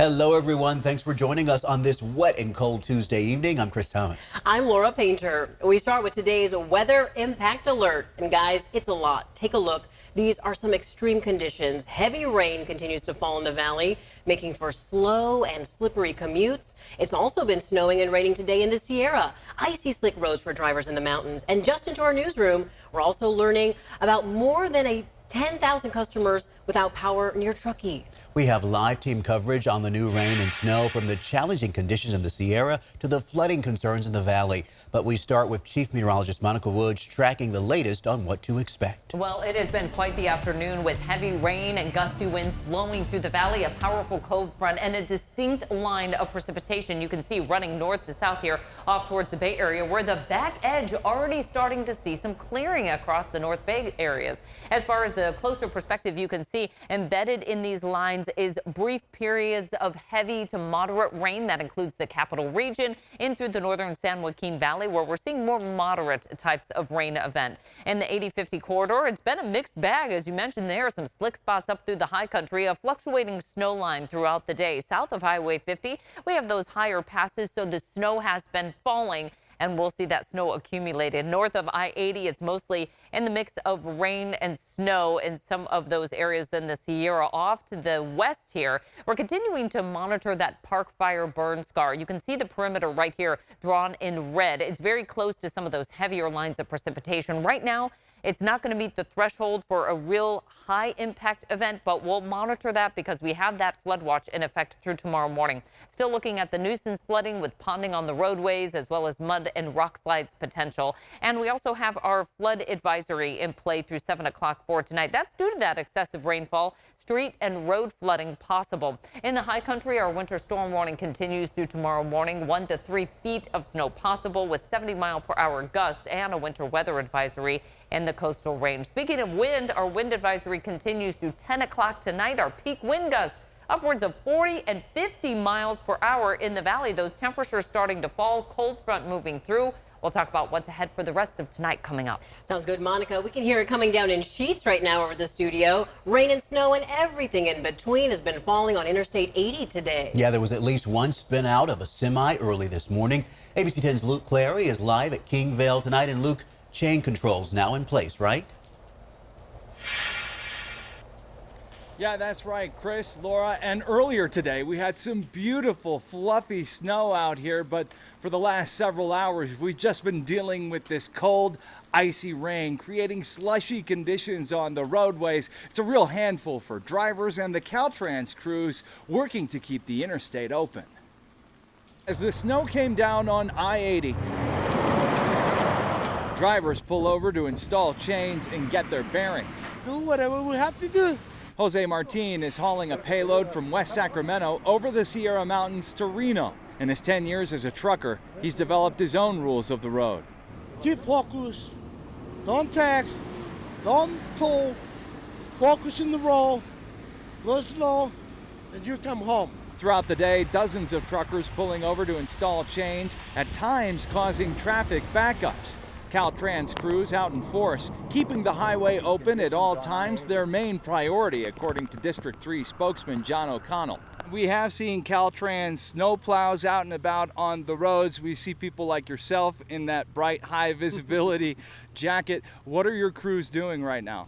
Hello, everyone. Thanks for joining us on this wet and cold Tuesday evening. I'm Chris Thomas. I'm Laura Painter. We start with today's weather impact alert. And guys, it's a lot. Take a look. These are some extreme conditions. Heavy rain continues to fall in the valley, making for slow and slippery commutes. It's also been snowing and raining today in the Sierra. Icy slick roads for drivers in the mountains. And just into our newsroom, we're also learning about more than 10,000 customers without power near Truckee. We have live team coverage on the new rain and snow, from the challenging conditions in the Sierra to the flooding concerns in the valley. But we start with Chief Meteorologist Monica Woods tracking the latest on what to expect. Well, it has been quite the afternoon with heavy rain and gusty winds blowing through the valley, a powerful cold front and a distinct line of precipitation you can see running north to south here off towards the Bay Area, where the back edge already starting to see some clearing across the North Bay areas. As far as the closer perspective, you can see embedded in these lines is brief periods of heavy to moderate rain. That includes the capital region in through the northern San Joaquin Valley, where we're seeing more moderate types of rain event. In the 80-50 corridor, it's been a mixed bag. As you mentioned, there are some slick spots up through the high country, a fluctuating snow line throughout the day. South of Highway 50, we have those higher passes, so the snow has been falling, and we'll see that snow accumulated. North of I-80, it's mostly in the mix of rain and snow in some of those areas in the Sierra. Off to the west here, we're continuing to monitor that Park Fire burn scar. You can see the perimeter right here drawn in red. It's very close to some of those heavier lines of precipitation. Right now, it's not going to meet the threshold for a real high impact event, but we'll monitor that because we have that flood watch in effect through tomorrow morning. Still looking at the nuisance flooding with ponding on the roadways, as well as mud and rock slides potential. And we also have our flood advisory in play through 7 o'clock for tonight. That's due to that excessive rainfall, street and road flooding possible. In the high country, our winter storm warning continues through tomorrow morning. 1 to 3 feet of snow possible with 70-mile-per-hour gusts, and a winter weather advisory in the coastal range. Speaking of wind, our wind advisory continues through 10 o'clock tonight. Our peak wind gusts upwards of 40 and 50 miles per hour in the valley. Those temperatures starting to fall, cold front moving through. We'll talk about what's ahead for the rest of tonight coming up. Sounds good, Monica. We can hear it coming down in sheets right now over the studio. Rain and snow and everything in between has been falling on Interstate 80 today. Yeah, there was at least one spin out of a semi early this morning. ABC 10's Luke Clary is live at Kingvale tonight. And Luke, chain controls now in place, right? Yeah, that's right, Chris, Laura. And earlier today, we had some beautiful, fluffy snow out here. But for the last several hours, we've just been dealing with this cold, icy rain, creating slushy conditions on the roadways. It's a real handful for drivers and the Caltrans crews working to keep the interstate open. As the snow came down on I-80, drivers pull over to install chains and get their bearings. Do whatever we have to do. Jose Martin is hauling a payload from West Sacramento over the Sierra Mountains to Reno. In his 10 years as a trucker, he's developed his own rules of the road. Keep focused. Don't text. Don't pull. Focus in the road. Go slow, and you come home. Throughout the day, dozens of truckers pulling over to install chains, at times causing traffic backups. Caltrans crews out in force, keeping the highway open at all times, their main priority, according to District 3 spokesman John O'Connell. We have seen Caltrans snowplows out and about on the roads. We see people like yourself in that bright, high visibility jacket. What are your crews doing right now?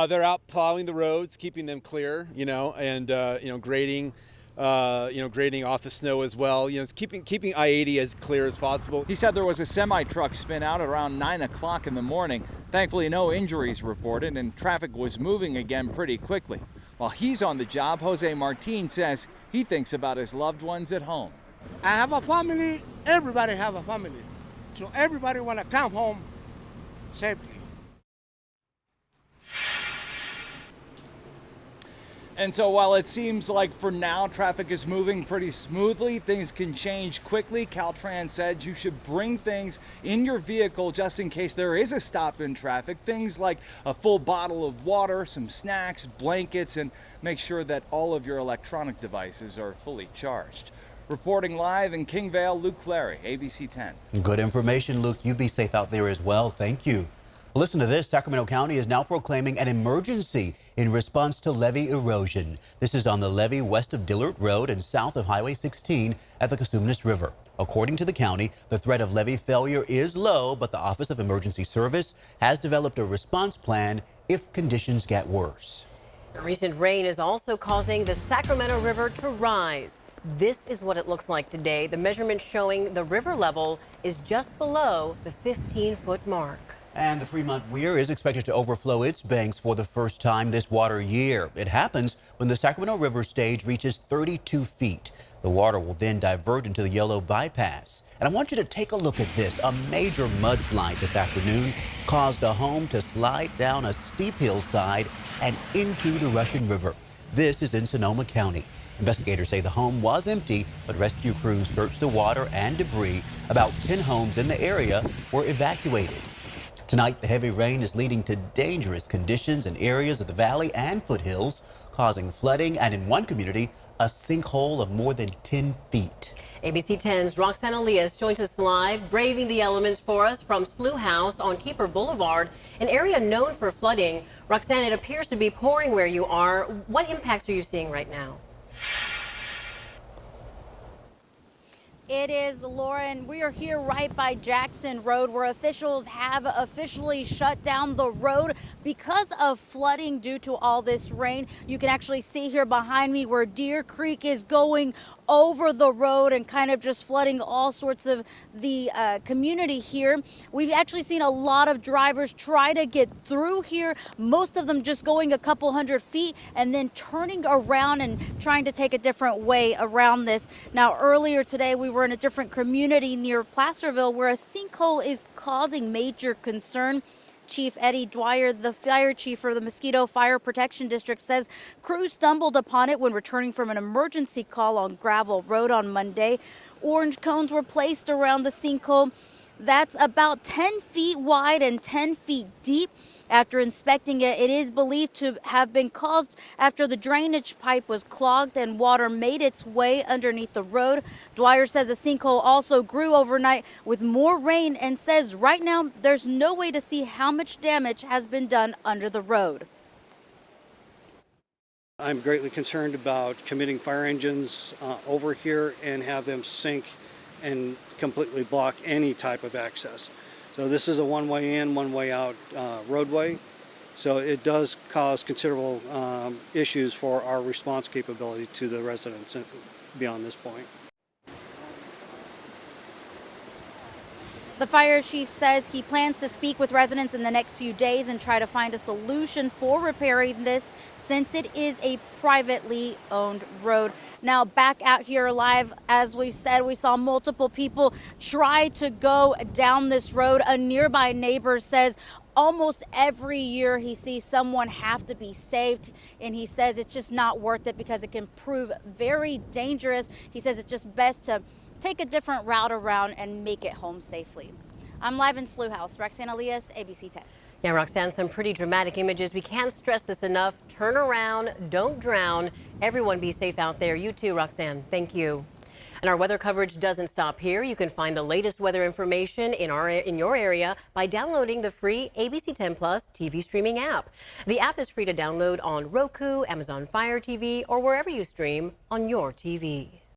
They're out plowing the roads, keeping them clear, and grading. Grading off the snow as well, keeping I-80 as clear as possible. He said there was a semi-truck spin out around 9 o'clock in the morning. Thankfully, no injuries reported, and traffic was moving again pretty quickly. While he's on the job, Jose Martin says he thinks about his loved ones at home. I have a family. Everybody have a family. So everybody want to come home safely. And so while it seems like for now traffic is moving pretty smoothly, things can change quickly. Caltrans said you should bring things in your vehicle just in case there is a stop in traffic. Things like a full bottle of water, some snacks, blankets, and make sure that all of your electronic devices are fully charged. Reporting live in Kingvale, Luke Clary, ABC 10. Good information, Luke. You be safe out there as well. Thank you. Listen to this. Sacramento County is now proclaiming an emergency in response to levee erosion. This is on the levee west of Dillard Road and south of Highway 16 at the Cosumnes River. According to the county, the threat of levee failure is low, but the Office of Emergency Service has developed a response plan if conditions get worse. The recent rain is also causing the Sacramento River to rise. This is what it looks like today. The measurement showing the river level is just below the 15-foot mark. And the Fremont Weir is expected to overflow its banks for the first time this water year. It happens when the Sacramento River stage reaches 32 feet. The water will then divert into the yellow bypass. And I want you to take a look at this. A major mudslide this afternoon caused a home to slide down a steep hillside and into the Russian River. This is in Sonoma County. Investigators say the home was empty, but rescue crews searched the water and debris. About 10 homes in the area were evacuated. Tonight, the heavy rain is leading to dangerous conditions in areas of the valley and foothills, causing flooding and in one community, a sinkhole of more than 10 feet. ABC 10's Roxanne Elias joins us live, braving the elements for us from Slough House on Kiefer Boulevard, an area known for flooding. Roxanne, it appears to be pouring where you are. What impacts are you seeing right now? It is, Lauren. We are here right by Jackson Road, where officials have officially shut down the road because of flooding due to all this rain. You can actually see here behind me where Deer Creek is going over the road and kind of just flooding all sorts of the community here. We've actually seen a lot of drivers try to get through here, most of them just going a couple hundred feet and then turning around and trying to take a different way around this. Now, earlier today, we were in a different community near Placerville where a sinkhole is causing major concern. Chief Eddie Dwyer, the fire chief for the Mosquito Fire Protection District, says crews stumbled upon it when returning from an emergency call on Gravel Road on Monday. Orange cones were placed around the sinkhole. That's about 10 feet wide and 10 feet deep. After inspecting it, it is believed to have been caused after the drainage pipe was clogged and water made its way underneath the road. Dwyer says the sinkhole also grew overnight with more rain and says right now there's no way to see how much damage has been done under the road. I'm greatly concerned about committing fire engines over here and have them sink and completely block any type of access. So this is a one-way in, one-way out roadway. So it does cause considerable issues for our response capability to the residents beyond this point. The fire chief says he plans to speak with residents in the next few days and try to find a solution for repairing this since it is a privately owned road. Now back out here live, as we've said, we saw multiple people try to go down this road. A nearby neighbor says almost every year he sees someone have to be saved, and he says it's just not worth it because it can prove very dangerous. He says it's just best to take a different route around and make it home safely. I'm live in Slough House. Roxanne Elias, ABC 10. Yeah, Roxanne, some pretty dramatic images. We can't stress this enough. Turn around, don't drown. Everyone be safe out there. You too, Roxanne. Thank you. And our weather coverage doesn't stop here. You can find the latest weather information in your area by downloading the free ABC 10 Plus TV streaming app. The app is free to download on Roku, Amazon Fire TV, or wherever you stream on your TV.